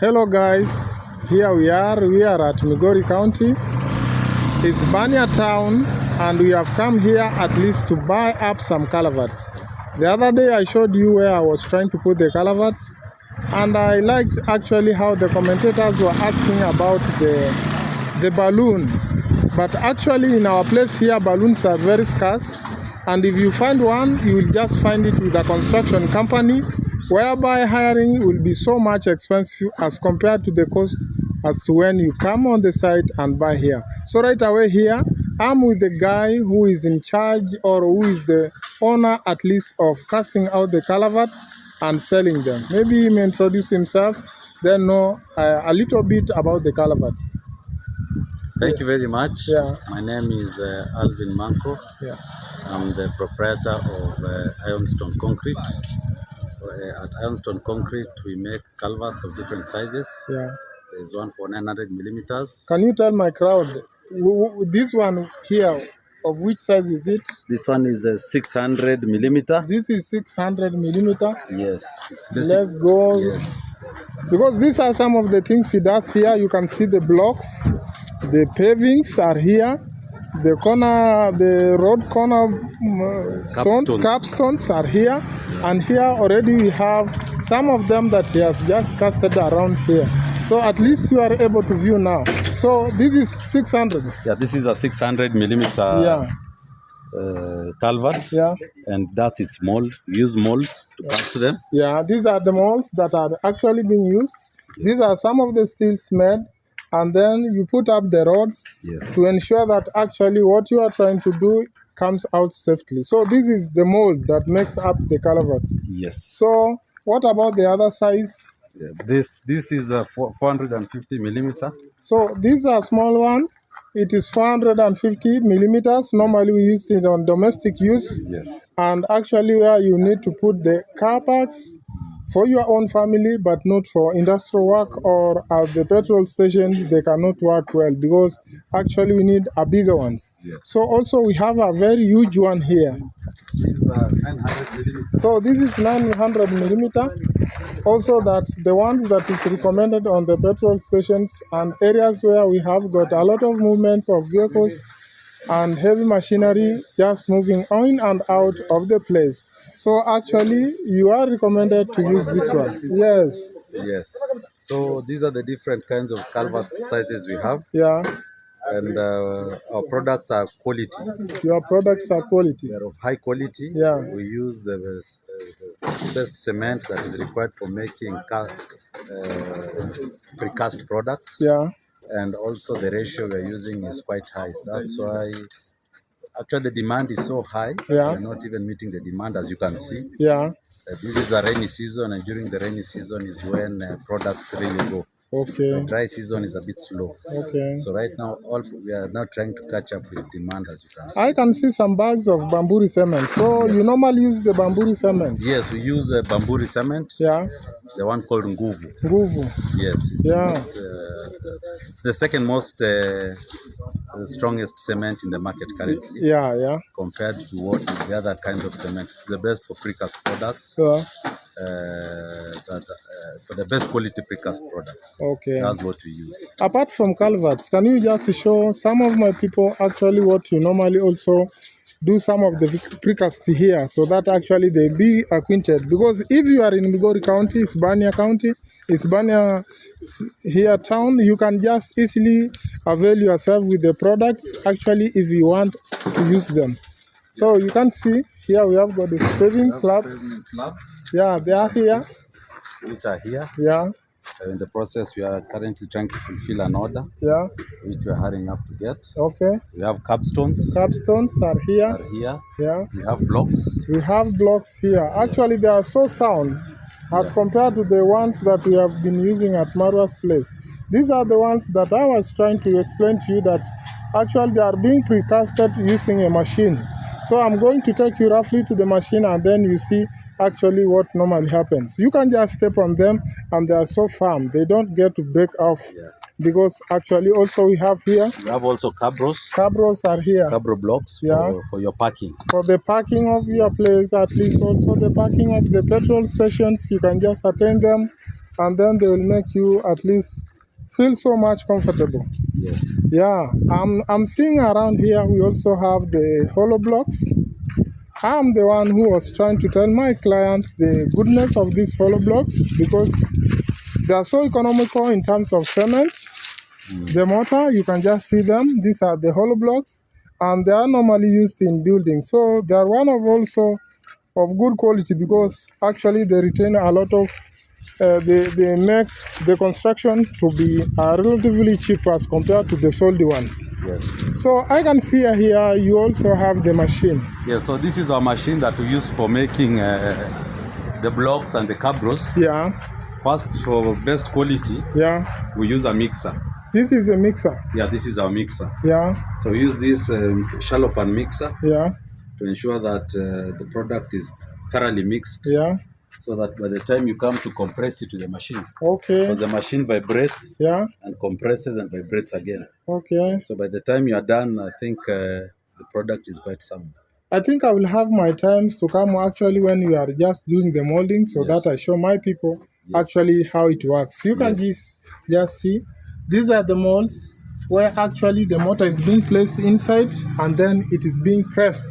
Hello guys, here we are at Migori County. It's Bania town and we have come here at least to buy up some culverts. The other day I showed you where I was trying to put the culverts, and I liked actually how the commentators were asking about the balloon. But actually in our place here, balloons are very scarce, and if you find one, you will just find it with a construction company, whereby hiring will be so much expensive as compared to the cost as to when you come on the site and buy here. So right away here, I'm with the guy who is in charge, or who is the owner at least, of casting out the culverts and selling them. Maybe he may introduce himself, then know a little bit about the culverts. Thank you very much. Yeah. My name is Alvin Manko. Yeah. I'm the proprietor of Ironstone Concrete. At Ironstone Concrete, we make culverts of different sizes. Yeah. There's one for 900 millimeters. Can you tell my crowd, this one here, of which size is it? This one is a 600 millimeter. This is 600 millimeter. Yes. It's basic. Let's go. Yes. Because these are some of the things he does here. You can see the blocks, the pavings are here, the corner, the road corner capstones are here, and here already we have some of them that he has just casted around here. So at least you are able to view now. So this is 600. Yeah, this is a 600 millimeter culvert. Yeah. And that is mold. We use molds to cast them. Yeah, these are the molds that are actually being used. These are some of the steels made, and then you put up the rods to ensure that actually what you are trying to do comes out safely. So this is the mold that makes up the culverts. Yes. So what about the other size? Yeah, this is a 450 millimeter. So these are small one. It is 450 millimeters. Normally we use it on domestic use. Yes. And actually where you need to put the car parks for your own family, but not for industrial work, or at the petrol station, they cannot work well because actually we need a bigger ones. Yes. So also we have a very huge one here. These are 900 millimeters. So this is 900 millimeter. Also that the ones that is recommended on the petrol stations and areas where we have got a lot of movements of vehicles and heavy machinery just moving in and out of the place. So actually, you are recommended to use this one. Yes. Yes. So these are the different kinds of culvert sizes we have. Yeah. And our products are quality. Your products are quality. They are of high quality. Yeah. We use the best cement that is required for making precast products. Yeah. And also the ratio we are using is quite high. That's why actually the demand is so high. Yeah. We're not even meeting the demand, as you can see. Yeah. This is a rainy season, and during the rainy season is when products really go. Okay. The dry season is a bit slow. Okay. So right now, we are now trying to catch up with demand, as you can see. I can see some bags of bamboo cement. So you normally use the bamboo cement? Yes, we use bamboo cement. Yeah. The one called Nguvu. Nguvu. Yes. It's the most, it's the second most the strongest cement in the market currently. Yeah, yeah. Compared to what the other kinds of cement. It's the best for precast products. Yeah. For the best quality precast products. Okay. That's what we use. Apart from culverts, can you just show some of my people actually what you normally also do some of the precast here, so that actually they be acquainted? Because if you are in Migori County, it's Bania County, it's Bania here town, you can just easily avail yourself with the products actually if you want to use them. So you can see here we have got the paving slabs. Yeah, they are here. Which are here. Yeah. In the process, we are currently trying to fulfill an order. Yeah. Which we are hurrying up to get. Okay. We have capstones. Capstones are here. Yeah. We have blocks. We have blocks here. Actually, they are so sound as compared to the ones that we have been using at Marwa's place. These are the ones that I was trying to explain to you that actually they are being precasted using a machine. So I'm going to take you roughly to the machine, and then you see actually what normally happens. You can just step on them and they are so firm. They don't get to break off. Yeah. Because actually also we have here. We have also cabros. Cabros are here. Cabro blocks for your parking. For the parking of your place, at least also the parking of the petrol stations, you can just attend them and then they will make you at least feel so much comfortable. Yes. Yeah, I'm seeing around here we also have the hollow blocks. I'm the one who was trying to tell my clients the goodness of these hollow blocks because they are so economical in terms of cement. The mortar, you can just see them. These are the hollow blocks, and they are normally used in building. So they are one of also of good quality because actually they retain a lot of, they make the construction to be relatively cheap as compared to the solid ones. Yes. So I can see here you also have the machine. Yeah, so this is our machine that we use for making the blocks and the cabros. Yeah. First, for best quality, Yeah. we use a mixer. This is a mixer. Yeah, this is our mixer. Yeah. So we use this shallow pan mixer. Yeah. To ensure that the product is thoroughly mixed. Yeah. So that by the time you come to compress it to the machine, okay, because the machine vibrates, yeah, and compresses and vibrates again. Okay. So by the time you are done, I think the product is quite sound. I think I will have my times to come actually when we are just doing the molding so Yes. that I show my people Yes. actually how it works. You can Yes. just see, these are the molds where actually the mortar is being placed inside and then it is being pressed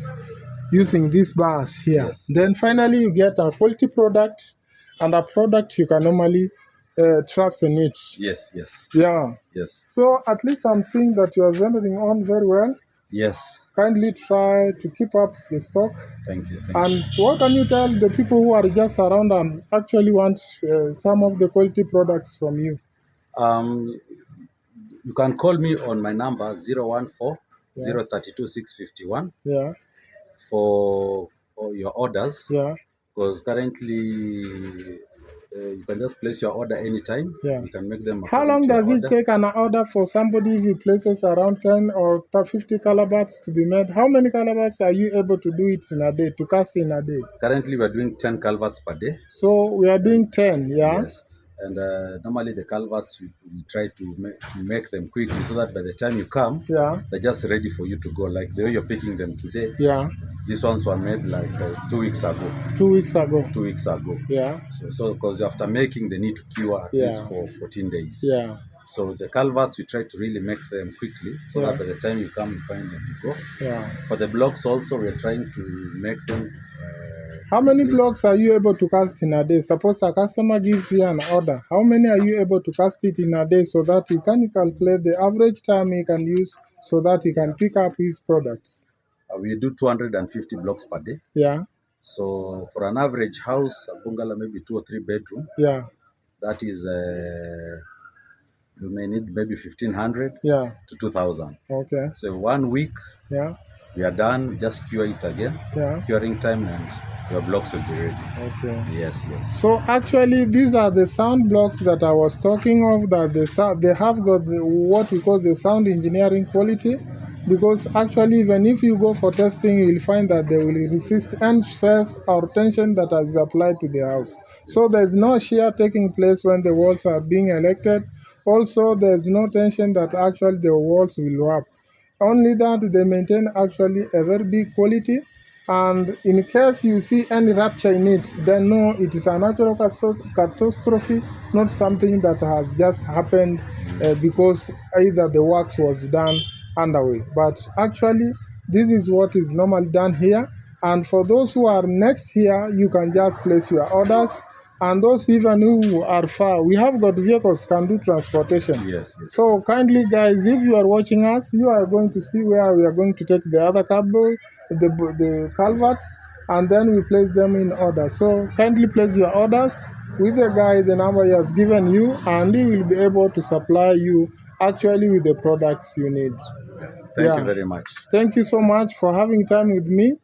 using these bars here. Yes. Then finally you get a quality product and a product you can normally trust in it. Yes, yes. Yeah. Yes. So at least I'm seeing that you are rendering on very well. Yes. Kindly try to keep up the stock. Thank you. And what can you tell the people who are just around and actually want some of the quality products from you? You can call me on my number 014 032 651 Yeah. for your orders. Yeah. Because currently you can just place your order anytime. Yeah. You can make them. How long does it order. take an order for somebody if he places around 10 or 50 calabash to be made? How many calabash are you able to do it in a day, to cast in a day? Currently, we are doing 10 culverts per day. So we are doing 10, yeah? Yes. And normally the culverts, we try to make them quickly so that by the time you come, Yeah. they're just ready for you to go. Like the way you're picking them today. Yeah. These ones were made like 2 weeks ago. 2 weeks ago. 2 weeks ago. Yeah. So because after making, they need to cure at least for 14 days. Yeah. So the culverts, we try to really make them quickly so that by the time you come, you find them, you go. Yeah. For the blocks also, we're trying to make them. How many blocks are you able to cast in a day? Suppose a customer gives you an order. How many are you able to cast it in a day so that you can calculate the average time he can use so that he can pick up his products? We do 250 blocks per day. Yeah. So for an average house, a bungalow, maybe 2 or 3 bedroom. Yeah. That is, you may need maybe 1,500 to 2,000. Okay. So 1 week, yeah, we are done. Just cure it again. Yeah. Curing time and your blocks will be ready. Okay. Yes, yes. So actually, these are the sound blocks that I was talking of. That they have got what we call the sound engineering quality, because actually, even if you go for testing, you will find that they will resist any stress or tension that is applied to the house. So there is no shear taking place when the walls are being erected. Also, there is no tension that actually the walls will warp. Only that they maintain actually a very big quality. And in case you see any rupture in it, then no, it is a natural catastrophe, not something that has just happened because either the works was done underway. But actually, this is what is normally done here. And for those who are next here, you can just place your orders. And those even who are far, we have got vehicles can do transportation. Yes, yes. So kindly, guys, if you are watching us, you are going to see where we are going to take the other cable, the culverts, and then we place them in order. So kindly place your orders with the guy, the number he has given you, and he will be able to supply you actually with the products you need. Thank you very much. Thank you so much for having time with me.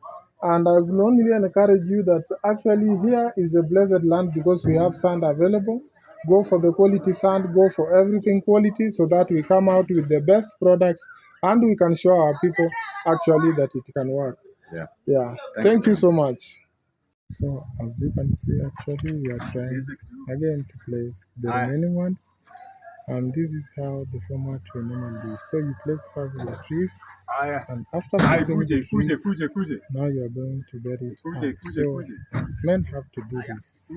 And I will only encourage you that actually here is a blessed land because we have sand available. Go for the quality sand, go for everything quality so that we come out with the best products and we can show our people actually that it can work. Yeah. Thank you so much. So as you can see, actually we are trying again to place the remaining ones. And this is how the format we normally do it. So you place first the trees, and after placing the trees, now you are going to bury it up. So men have to do this.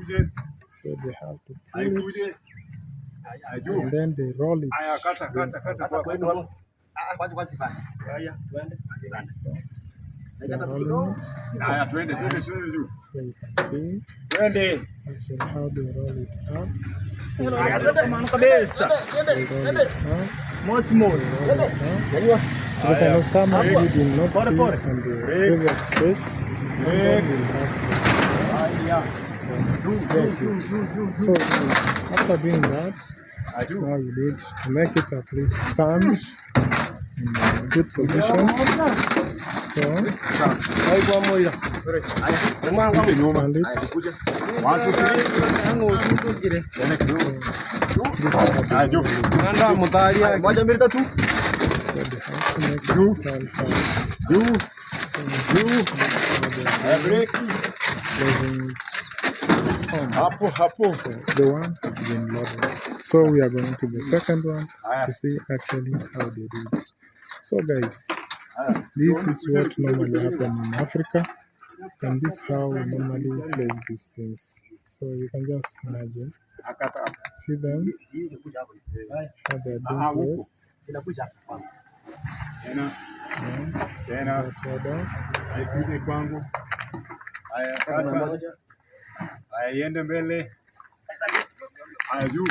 So they have to pull it, and then they roll it. So they are rolling it. So you can see actually how they roll it up. They roll it up. Because I know some of you did not see on the previous page. And then we'll have so after doing that, now you need to make it at least stand in a good position. So stand it. The one has been loaded. So we are going to the second one to see actually how they do it. So guys, this is what normally happens in Africa, and this is how we normally place these things. So you can just imagine, see them, how they are being placed. Iende mbele. Juu.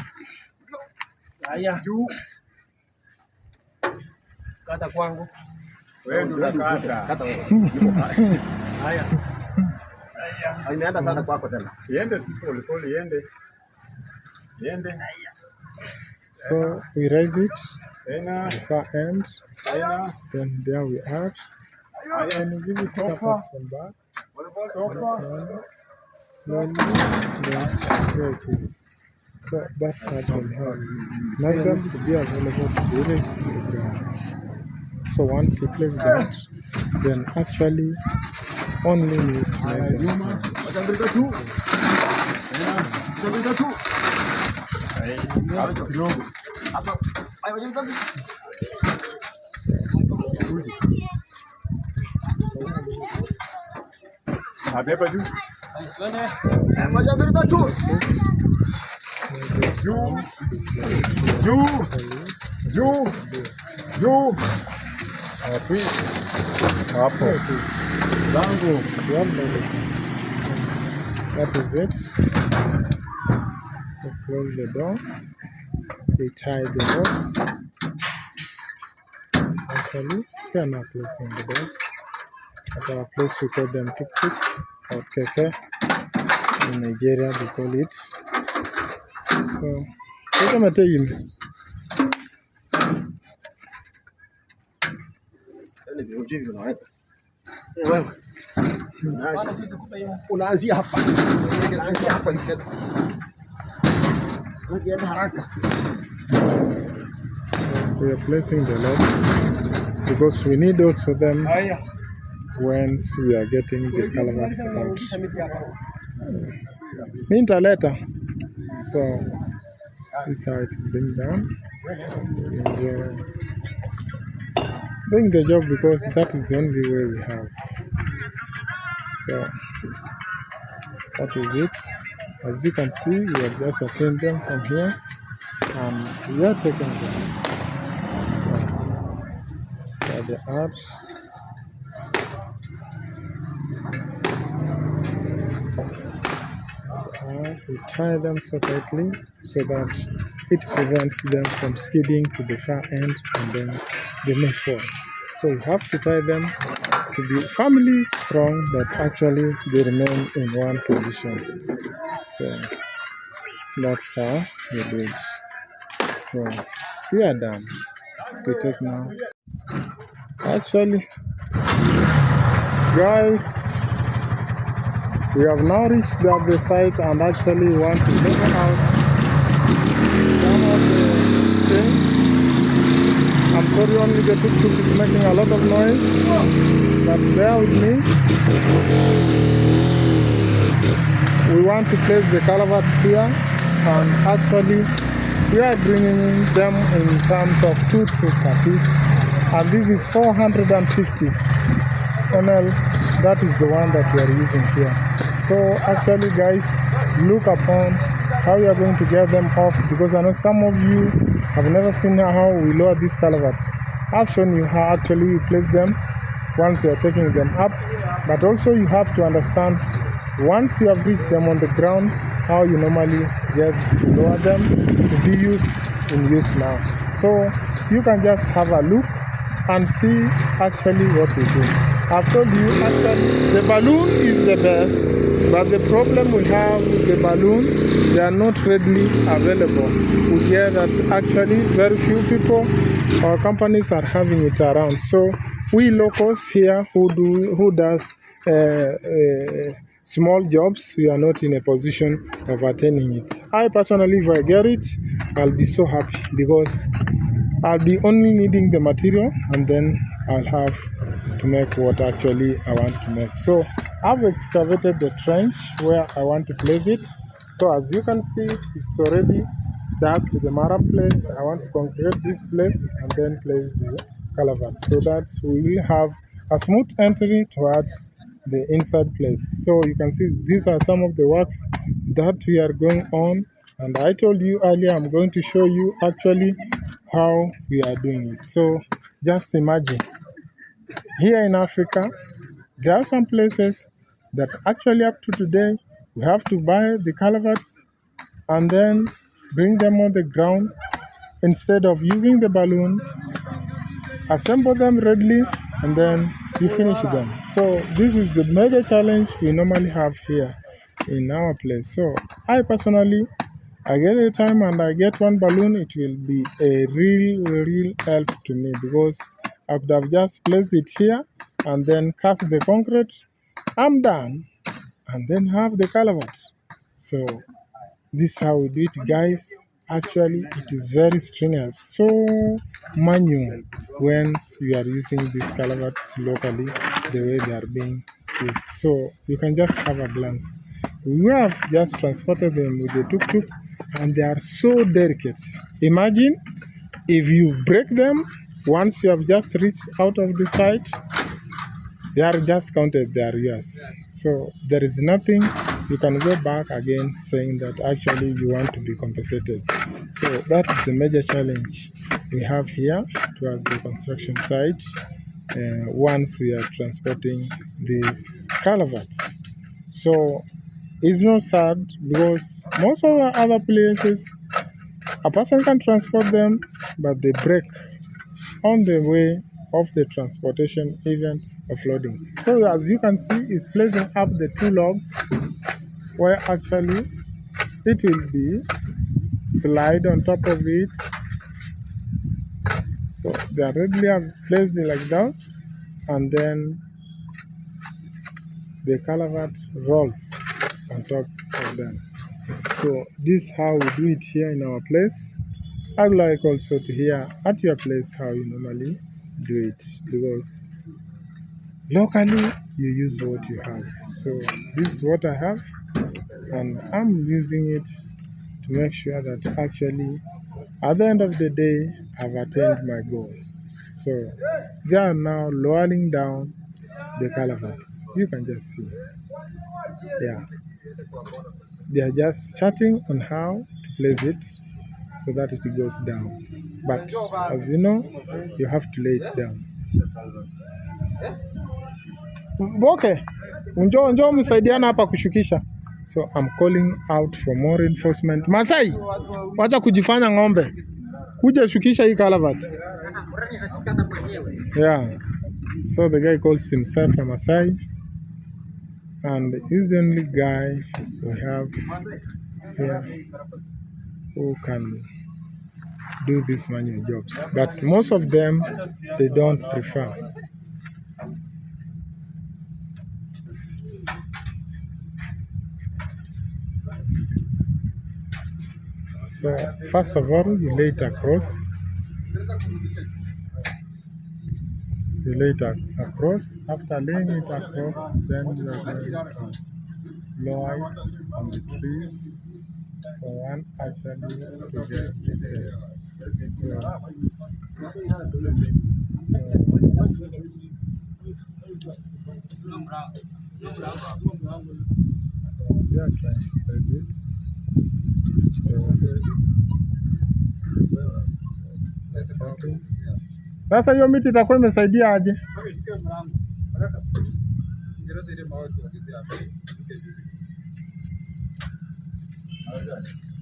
Juu. Kata kwangu. Wewe ndio unakata. Kata wewe. Haya. Imeenda sana kwako tena. Iende pole pole, iende. Iende. So we raise it, the far end, then there we are, and we give it support from back, slowly, then there it is. So that's how we have. Now them to be available to be raised to the ground. So once you place that, then actually only you make them. That is it. We close the door. We tie the doors. Actually, we are not placing the doors. At our place, we call them tuk-tuk or keke. In Nigeria, they call it. So, what am I telling Unaanzia hapa. Unaanzia hapa nikenda. Unaenda haraka. We are placing the logs because we need also them once we are getting the culverts out. Minta later. So this is how it is being done. Enjoy doing the job because that is the only way we have. So that is it. As you can see, we are just attending them from here and we are taking them. There they are. We tie them so tightly so that it prevents them from skidding to the far end and then they may fall. So we have to tie them to be firmly strong that actually they remain in one position. So that's how we do it. So we are done. We take now. Actually, guys, we have now reached the site and actually want to level out some of the things. I'm sorry, only the tuk-tuk is making a lot of noise, but bear with me. We want to place the culverts here and actually We are bringing them in terms of 2 per piece, and this is 450 ml. That is the one that we are using here. So actually, guys, look upon how you are going to get them off, because I know some of you have never seen how we lower these culverts. I've shown you how actually we place them once we are taking them up, but also you have to understand once you have reached them on the ground, how you normally get to lower them to be used in use now. So you can just have a look and see actually what we do. I've told you actually the balloon is the best, but the problem we have with the balloon, they are not readily available. We hear that actually very few people or companies are having it around. So we locals here who does small jobs, we are not in a position of attaining it. I personally, if I get it, I'll be so happy, because I'll be only needing the material, and then I'll have to make what actually I want to make. So I've excavated the trench where I want to place it. So as you can see, it's already dug to the marab place. I want to concrete this place and then place the culverts, so that we will have a smooth entry towards the inside place. So you can see these are some of the works that we are going on, and I told you earlier I'm going to show you actually how we are doing it. So just imagine, here in Africa there are some places that actually up to today we have to buy the culverts and then bring them on the ground instead of using the balloon, assemble them readily, and then you finish them. So this is the major challenge we normally have here in our place. So I personally, I get a time and I get one balloon, it will be a real help to me, because I could have just placed it here and then cast the concrete, I'm done, and then have the culvert. So this is how we do it, guys. Actually, it is very strenuous, so manual when you are using these culverts locally, the way they are being used. So you can just have a glance. We have just transported them with the tuk-tuk, and they are so delicate. Imagine if you break them once you have just reached out of the site, they are just counted, they are yours. So there is nothing you can go back again saying that actually you want to be compensated. So that is the major challenge we have here towards the construction site once we are transporting these culverts. So it's not sad, because most of the other places a person can transport them, but they break on the way of the transportation, even offloading. So as you can see, it's placing up the 2 logs, where actually it will be slide on top of it. So they are readily placed like that, and then the culvert rolls on top of them. So this is how we do it here in our place. I'd like also to hear at your place how you normally do it, because locally you use what you have. So this is what I have, and I'm using it to make sure that actually at the end of the day I've attained my goal. So they are now lowering down the culverts. You can just see. Yeah. They are just chatting on how to place it so that it goes down. But as you know, you have to lay it down. Okay. Njoo msaidiana hapa kushukisha. So I'm calling out for more reinforcement. Masai, wacha kujifanya ng'ombe. Kuja shukisha hii culvert. Yeah. So the guy calls himself a Masai, and he's the only guy we have here who can do these manual jobs. But most of them, they don't prefer. So first of all, you lay it across. You lay it across. After laying it across, then you are going to lower it on the trees for one actually to get it there. So we are trying to place it. Sasa hiyo miti itakuwa imesaidia aje?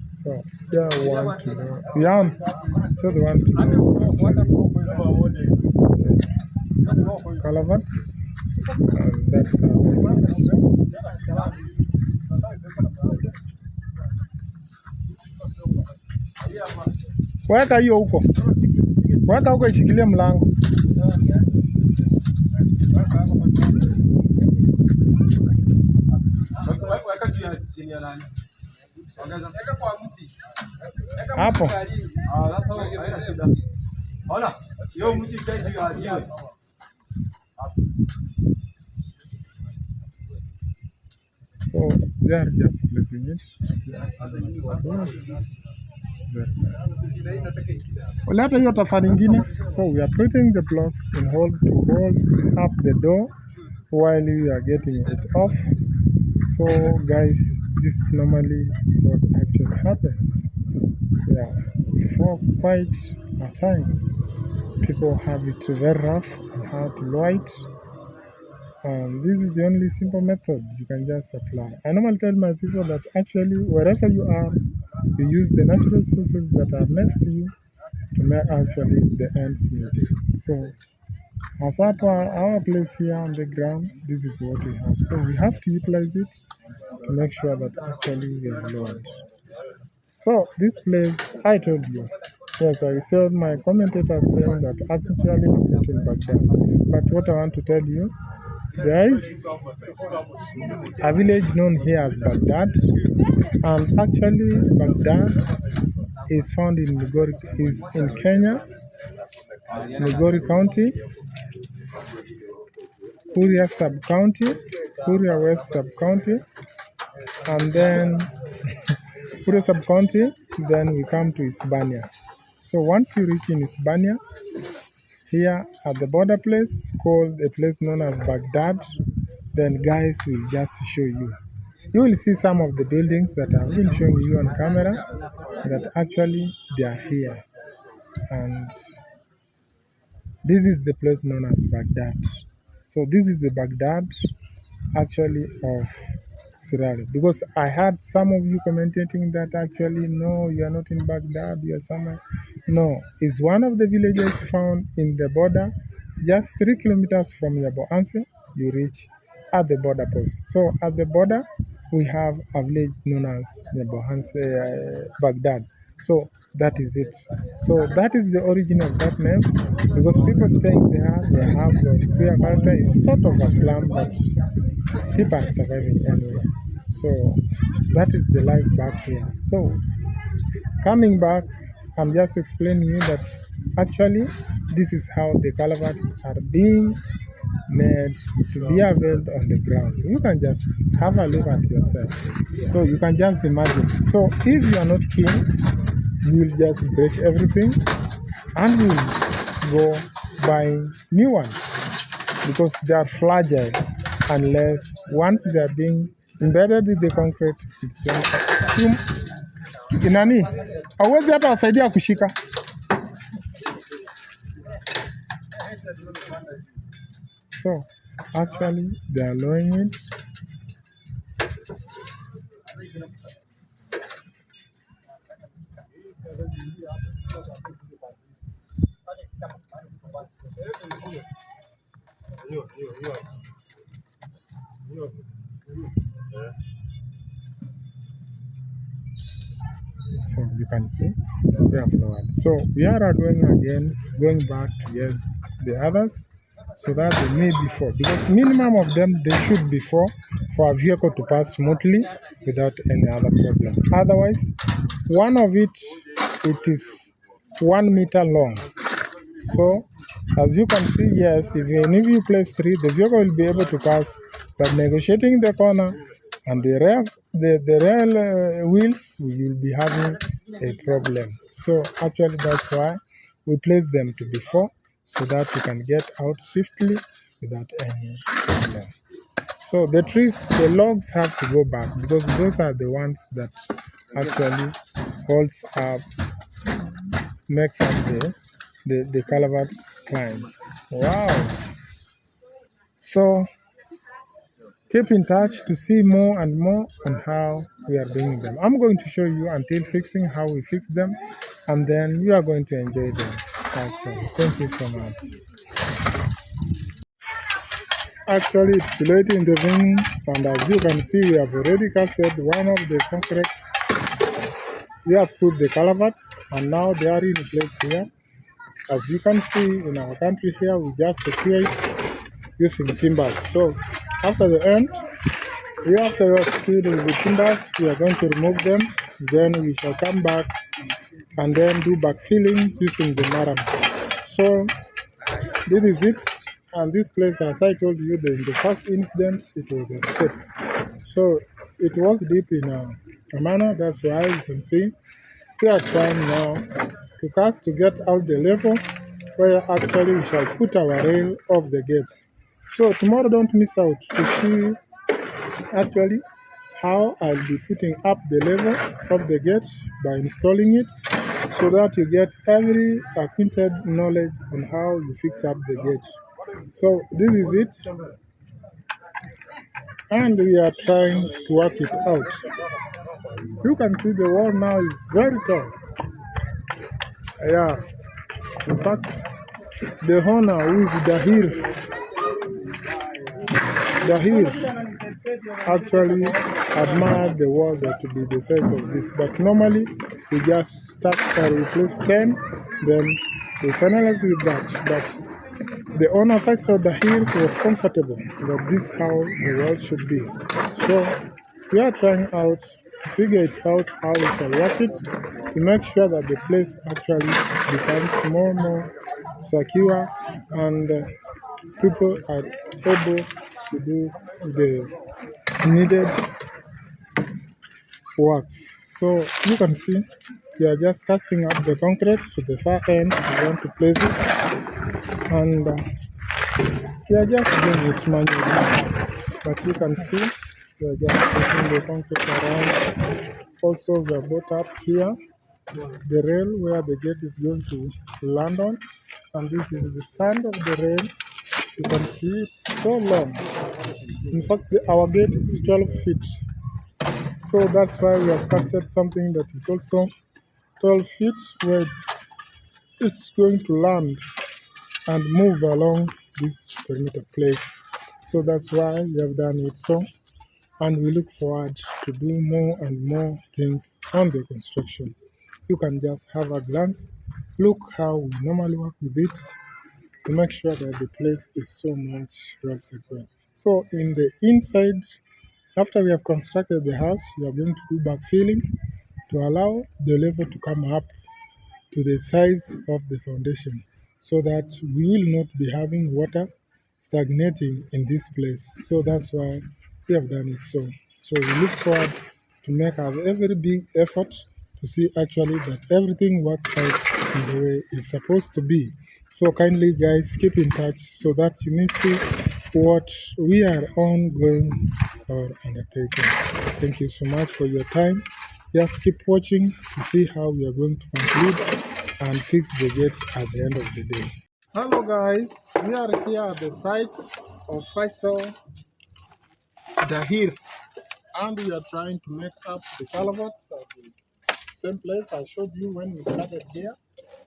So yeah, want to know. Yeah, so they want to know culverts, and that's how it is. Weka hiyo huko, weka huko, ishikilie mlango. Hapo. So they are just placing it. Leta hiyo tafari ingine. So we are putting the blocks in hold to hold up the door while we are getting it off. So guys, this is normally what actually happens. Yeah, for quite a time, people have it very rough on how to lower it. And this is the only simple method you can just apply. I normally tell my people that actually wherever you are, you use the natural sources that are next to you to make actually the ends meet. So as our place here on the ground, this is what we have. So we have to utilize it to make sure that actually we have lowered. So this place, I told you, yes, I saw my commentator saying that actually I'm not in Baghdad. But what I want to tell you, there is a village known here as Baghdad, and actually Baghdad is found in Migori, is in Kenya, Migori County, Kuria Sub-County, Kuria West Sub-County, and then Kuria Sub-County, then we come to Hispania. So once you reach in Hispania, here at the border place called a place known as Baghdad, then guys will just show you. You will see some of the buildings that I've been showing you on camera that actually they are here. And this is the place known as Baghdad. So this is the Baghdad actually of Sirari. Because I had some of you commenting that actually no, you are not in Baghdad, you are somewhere. No, it's one of the villages found in the border, just 3 kilometers from Yaboanse, you reach at the border post. So at the border, we have a village known as Yaboanse, Baghdad. So that is it. So that is the origin of that name, because people staying there, they have the queer culture. Is sort of a slum, but people are surviving anyway. So that is the life back here. So coming back, I'm just explaining you that actually this is how the culverts are being made to be availed on the ground. You can just have a look at yourself. So you can just imagine. So if you are not keen, you will just break everything and you will go buying new ones, because they are fragile unless once they are being embedded with the concrete, it's inani hauwezi hata wasaidia kushika. So actually they are lowering it. So you can see we have lowered. So we are going back to get the others so that they may be 4, because minimum of them they should be 4 for a vehicle to pass smoothly without any other problem. Otherwise, one of it is 1 meter long. So as you can see, yes, even if you place 3, the vehicle will be able to pass, but negotiating the corner and the rail wheels will be having a problem. So actually that's why we place them to before, so that you can get out swiftly without any problem. So the trees, the logs have to go back because those are the ones that actually holds up, makes up the culverts climb. Wow. So keep in touch to see more and more on how we are doing them. I'm going to show you until fixing how we fix them, and then you are going to enjoy them. Actually, thank you so much. Actually, it's late in the evening, and as you can see, we have already casted one of the concrete. We have put the culverts, and now they are in place here. As you can see in our country here, we just secure it using timbers. So after the end, after we have secured the timbers, we are going to remove them. Then we shall come back and then do backfilling using the maram. So this is it. And this place, as I told you, in the first incident, it was a step. So it was deep in a manner. That's why you can see we are trying now to cast to get out the level where actually we shall put our rail off the gates. So tomorrow don't miss out to see actually how I'll be putting up the level of the gates by installing it, so that you get every acquainted knowledge on how you fix up the gates. So this is it, and we are trying to work it out. You can see the wall now is very tall. Yeah, in fact, the owner who is Dahir actually admired the wall that to be the size of this. But normally we just start or we place 10, then we finalize with that. But the owner first saw Dahir was comfortable that this is how the wall should be. So we are trying out to figure it out how we can work it to make sure that the place actually becomes more and more secure, and people are able to do the needed works. So you can see we are just casting up the concrete to the far end. We want to place it, and we are just doing it manually. But you can see we are just putting the concrete around. Also, we have brought up here the rail where the gate is going to land on, and this is the stand of the rail. You can see it's so long. In fact, our gate is 12 feet. So that's why we have casted something that is also 12 feet, where it's going to land and move along this perimeter place. So that's why we have done it so. And we look forward to do more and more things on the construction. You can just have a glance, look how we normally work with it, to make sure that the place is so much well secured. So in the inside, after we have constructed the house, we are going to do backfilling to allow the level to come up to the size of the foundation, so that we will not be having water stagnating in this place. So that's why we have done it so. So we look forward to make a very big effort to see actually that everything works out in the way it's supposed to be. So kindly guys, keep in touch so that you may see what we are ongoing or undertaking. Thank you so much for your time. Just keep watching to see how we are going to conclude and fix the gate at the end of the day. Hello guys, we are here at the site of Faisal Dahir, and we are trying to make up the culverts at the same place I showed you when we started here.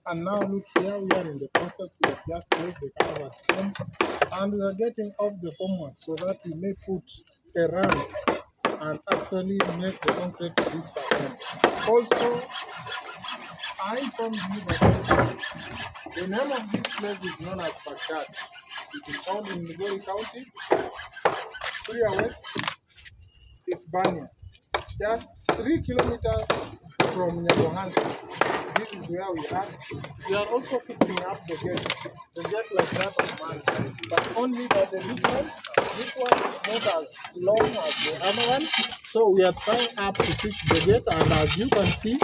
And now look here, we are in the process. We have just placed the culverts on, and we are getting off the formwork so that we may put a ramp and actually make the concrete to this part. Also, I informed you that the name of this place is known as Baghdad. It is found in Migori County, Kuria West, Hispania. Just 3 kilometers from Nyabohansa. This is where we are. We are also fixing up the gate like that of mine. But only that the difference, this one is not as long as the other one. So we are trying up to fix the gate, and as you can see,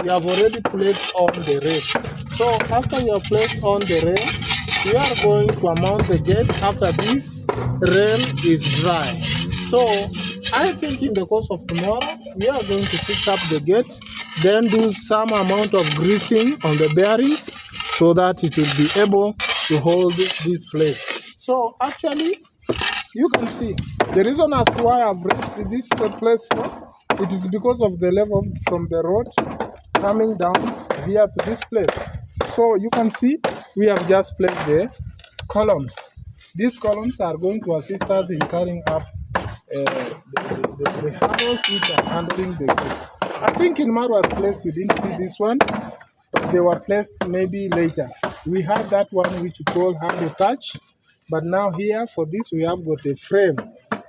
we have already placed on the rail. So after we have placed on the rail, we are going to mount the gate after this rail is dry. So I think in the course of tomorrow, we are going to fix up the gate, then do some amount of greasing on the bearings so that it will be able to hold this place. So actually, you can see the reason as to why I've raised this place, it is because of the level from the road coming down here to this place. So you can see we have just placed the columns. These columns are going to assist us in carrying up the handles which are handling the gates. I think in Marwa's place you didn't see this one. They were placed maybe later. We had that one which we call handle touch, but now here for this we have got a frame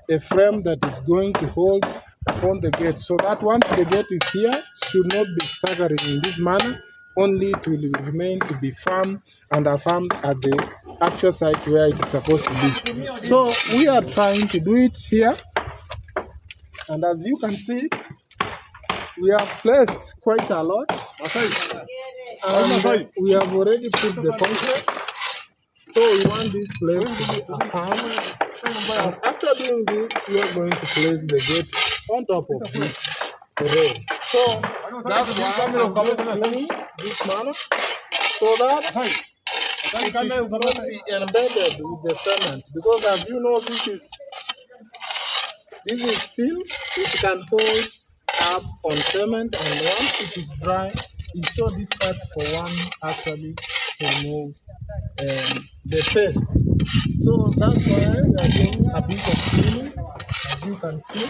that is going to hold upon the gate, so that once the gate is here, should not be staggering in this manner, only it will remain to be firm and affirmed at the actual site where it is supposed to be. So we are trying to do it here, and as you can see, we have placed quite a lot, and we have already put the concrete. So we want this place to be affirmed. And after doing this, we are going to place the gate on top of this rail. So that's why I'm going this manner, so that it is not be embedded with the cement. Because as you know, this is steel. It can hold up on cement, and once it is dry, it's so difficult for one actually to remove the paste. So that's why we are doing a bit of cleaning, as you can see.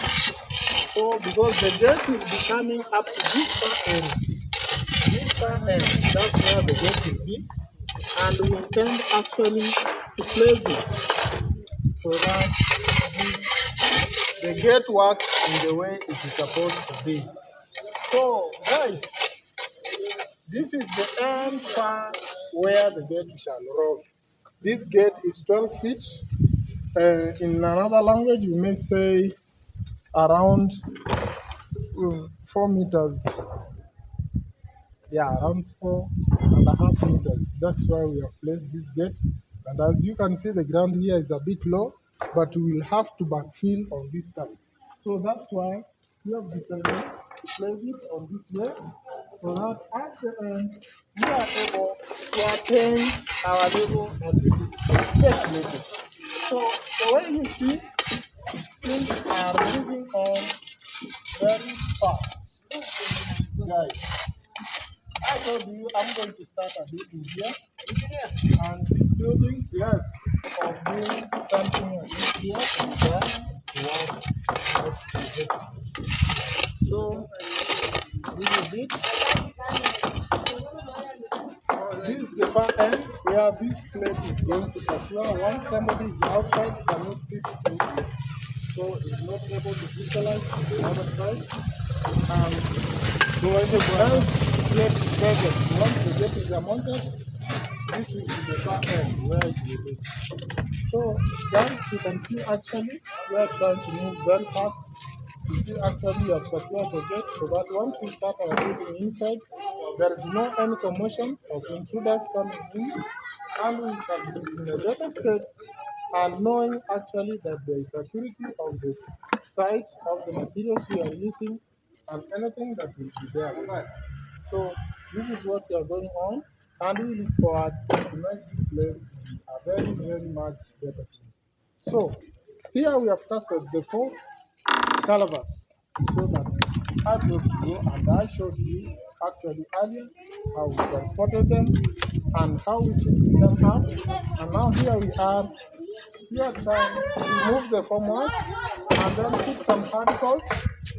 So because the gate will be coming up to this far end. This far end, that's where the gate will be. And we intend actually to place it so that the gate works in the way it is supposed to be. So guys, this is the end far where the gate shall roll. This gate is 12 feet. In another language, we may say around 4 meters. Yeah, around 4.5 meters. That's why we have placed this gate. And as you can see, the ground here is a bit low, but we will have to backfill on this side. So that's why we have decided to place it on this way, so that at the end, we are able to attain our level as it is set level. So the way you see, things are moving on very fast. Guys, I told you I'm going to start a bit in here and building, yes, of doing something like this here and there to So this is it. This is the far end where this place is going to secure. Once somebody is outside, you cannot fit it. So it's not able to visualize on the other side. So when the ground gate is target, once the gate is mounted, this will be the far end where it will be. So guys, you can see actually we are trying to move very fast. You see actually we have secured the gate so that once we start our building inside, there is no any commotion of intruders coming in, and we can be in a better state and knowing actually that there is security of the site of the materials we are using and anything that will be there. So this is what we are going on, and we look forward to make this place to be a very, very much better place. So here we have casted the 4 culverts, so that I told you and I showed you actually earlier how we transported them and how we fixed them up. And now here we are trying to move the formulas and then put some hardcores.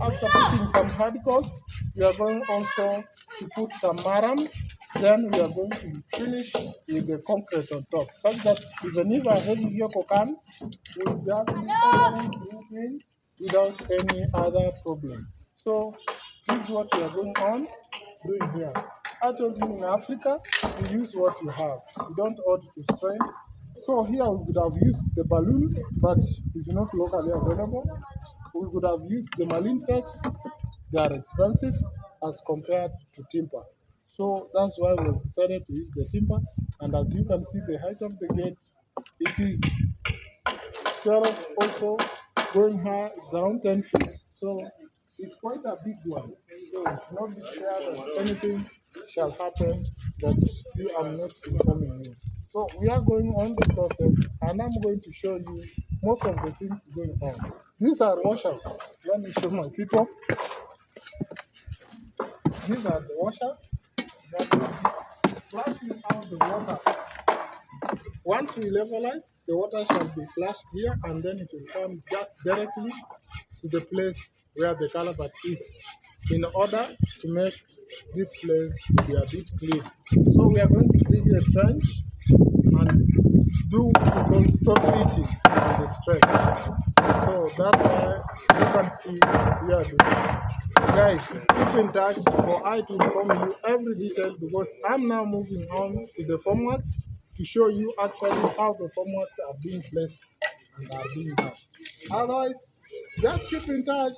After putting some hardcores, we are going also to put some maram. Then we are going to finish with the concrete on top, such that even if a heavy vehicle comes, we will just be able to move in without any other problem. So this is what we are going on. doing here. I told you in Africa, you use what you have. You don't ought to strain. So here we could have used the balloon, but it's not locally available. We could have used the marine packs. They are expensive as compared to timber. So that's why we decided to use the timber. And as you can see, the height of the gate, it is 12 also going high is around 10 feet. So it's quite a big one. So do not be scared that anything shall happen that you are not informing you. So we are going on the process and I'm going to show you most of the things going on. These are washouts. Let me show my people. These are the washouts that will be flushing out the water. Once we levelize, the water shall be flushed here and then it will come just directly to the place where the culvert is in order to make this place to be a bit clean. So we are going to dig a trench and do what we call stone beating on the trench. So that's why you can see we are doing it. Guys, keep in touch for I to inform you every detail because I'm now moving on to the formworks to show you actually how the formworks are being placed and are being done. Otherwise, just keep in touch.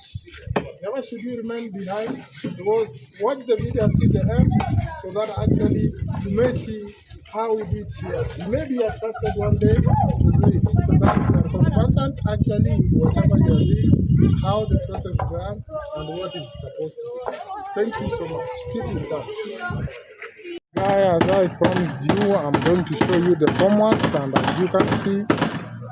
Never should you remain behind because watch the video until the end so that actually you may see how we do it here. You may be interested one day to do it so that you are conversant actually with whatever you are doing, how the process is done, and what is supposed to be. Thank you so much. Keep in touch. Guys, as I promised you, I'm going to show you the formworks, and as you can see,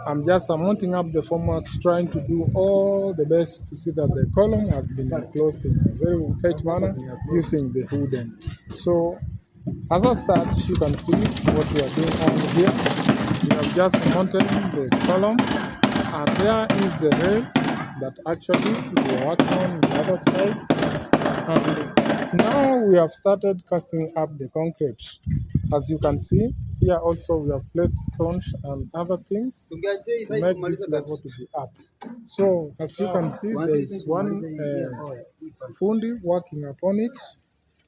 I'm just mounting up the formworks, trying to do all the best to see that the column has been enclosed in a very tight manner using the wooden. So, as I start, you can see what we are doing on here. We have just mounted the column, and there is the rail that actually we are working on the other side. And now we have started casting up the concrete. As you can see, here also we have placed stones and other things to make this level to be up. So as you can see, there is one fundi working upon it,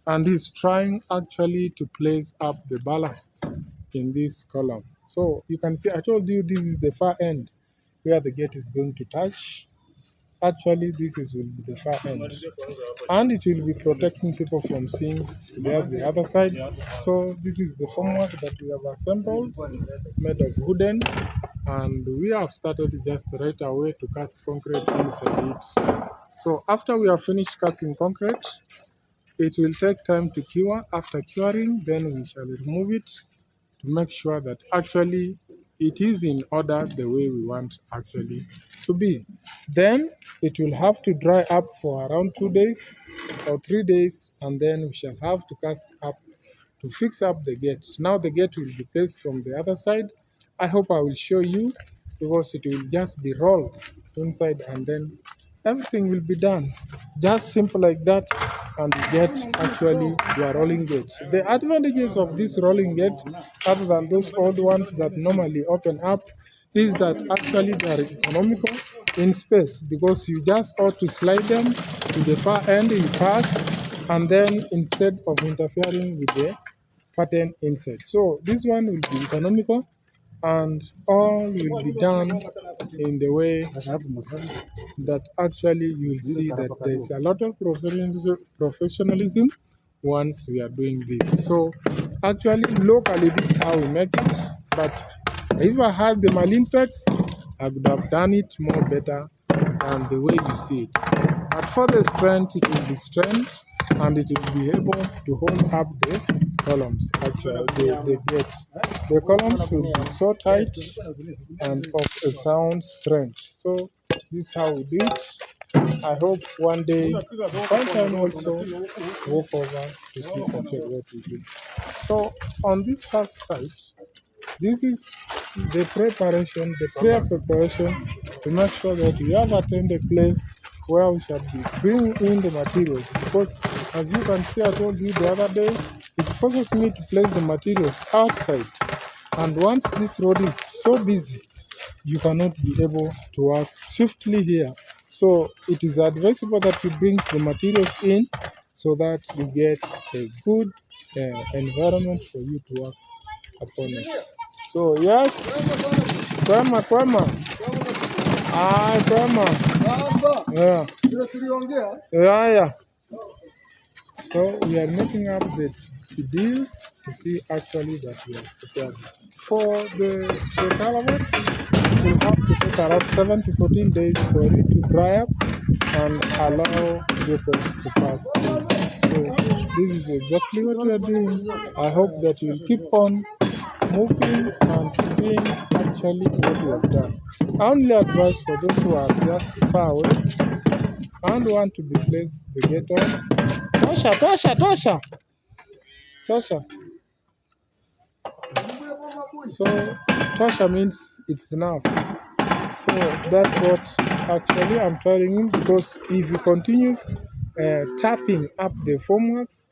and he's trying actually to place up the ballast in this column. So you can see, I told you this is the far end where the gate is going to touch. Actually, will be the far end, and it will be protecting people from seeing the other side. So this is the formwork that we have assembled, made of wooden, and we have started just right away to cast concrete inside it. So after we have finished casting concrete, it will take time to cure. After curing, then we shall remove it to make sure that actually it is in order the way we want actually to be. Then it will have to dry up for around 2 days or 3 days, and then we shall have to cast up to fix up the gate. Now the gate will be placed from the other side. I hope I will show you because it will just be rolled inside and then everything will be done. Just simple like that, and the gate actually the rolling gate. The advantages of this rolling gate, other than those old ones that normally open up, is that actually they are economical in space because you just ought to slide them to the far end, you pass, and then instead of interfering with the pattern inside. So this one will be economical and all will be done in the way that actually you will see that there is a lot of professionalism once we are doing this. So actually locally this is how we make it, but if I had the marine packs, I would have done it more better than the way you see it. But for the strength, it will be strength and it will be able to hold up the columns, actually the gate. The columns will be so tight and of a sound strength. So this is how we do it. I hope one day you find time also to walk over to see actually what we do. So on this first site, this is the preparation, the prayer preparation to make sure that we have attained a place where we shall be bringing in the materials, because as you can see, I told you the other day, it forces me to place the materials outside, and once this road is so busy, you cannot be able to work swiftly here. So it is advisable that you bring the materials in so that you get a good environment for you to work upon it. So yes, kwema kwema, kwema, yeah, yeah. So we are making up the deal to see actually that we are prepared. For the calabash, it will have to take around 7 to 14 days for it to dry up and allow vehicles to pass in. So this is exactly what we are doing. I hope that you will keep on moving and seeing actually what we have done. I only advise for those who are just far away and want to be placed the gate on. Tosha. So Tosha means it's enough. So that's what actually I'm telling him, because if he continues tapping up the formworks,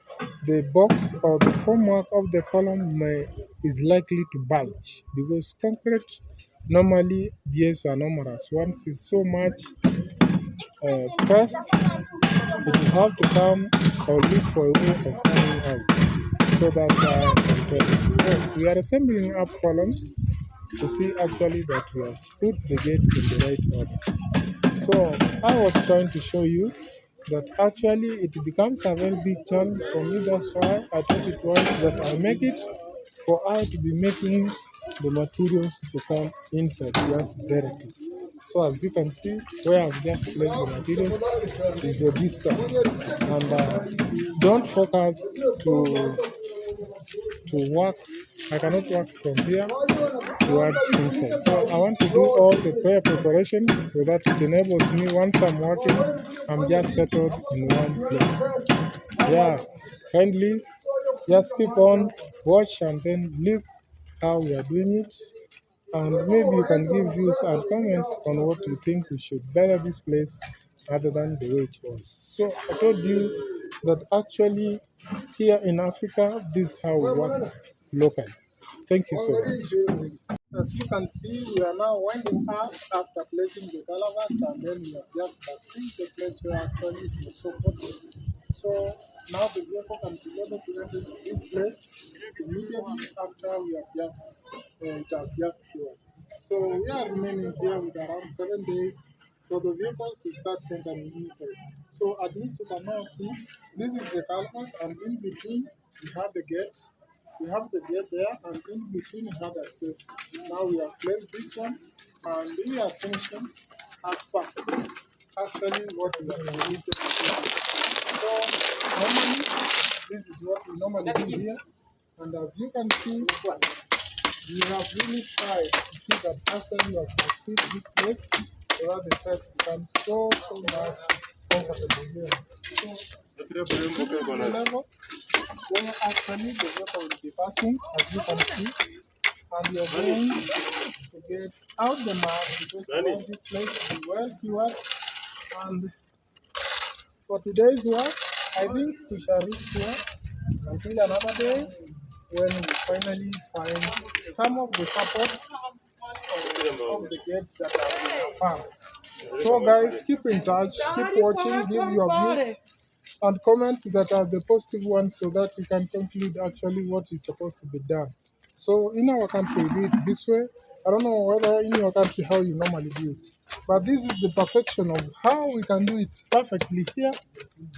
the box or the formwork of the column is likely to bulge, because concrete normally behaves anomalous. Once it's so much pressed, it will have to come or look for a way of coming out. So so we are assembling up columns to see actually that we have put the gate in the right order. So I was trying to show you that actually it becomes a very big challenge for me. That's why I thought it was that I make it for I to be making the materials to come inside just directly. So as you can see, where I've just placed the materials is a distance, and don't focus to work. I cannot work from here towards inside. So I want to do all the prayer preparations so that it enables me, once I'm working, I'm just settled in one place. Yeah, kindly just keep on, watch, and then look how we are doing it. And maybe you can give views and comments on what you think we should better this place other than the way it was. So I told you that actually here in Africa, this is how we work locally. Thank you so much. As you can see, we are now winding up after placing the culverts, and then we have just achieved the place where actually it was so hot. So now the vehicle can be able to enter this place immediately after we have it has just cured. So we are remaining here with around 7 days for the vehicles to start entering inside. So at least you can now see this is the culvert, and in between we have the gate. We have the gate there, and in between we have a space. Now we have placed this one, and we are finishing as per actually what we have created. So normally this is what we normally do here, and as you can see, we have really tried to see that after we have completed this place, so that the set becomes so much comfortable here. So this is the level where actually the water will be passing, as you can see, and we are going to get out the mud because we want this place to be well cured. And for today's work, I think we shall reach here until another day when we finally find some of the support of the gates that are in our farm. So guys, keep in touch, keep watching, give your views and comments that are the positive ones, so that we can conclude actually what is supposed to be done. So in our country we do it this way. I don't know whether in your country how you normally do it, but this is the perfection of how we can do it perfectly here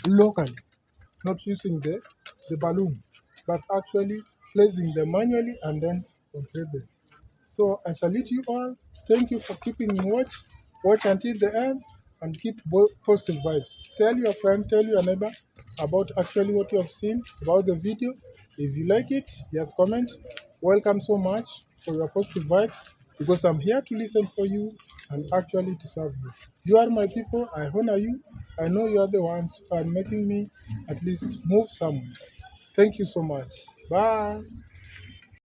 locally, not using the balloon, but actually placing them manually and then complete them. So I salute you all. Thank you for keeping me watch. Watch until the end and keep positive vibes. Tell your friend, tell your neighbor about actually what you have seen about the video. If you like it, just comment. Welcome so much for your positive vibes, because I'm here to listen for you and actually to serve you. You are my people. I honor you. I know you are the ones who are making me at least move somewhere. Thank you so much. Bye.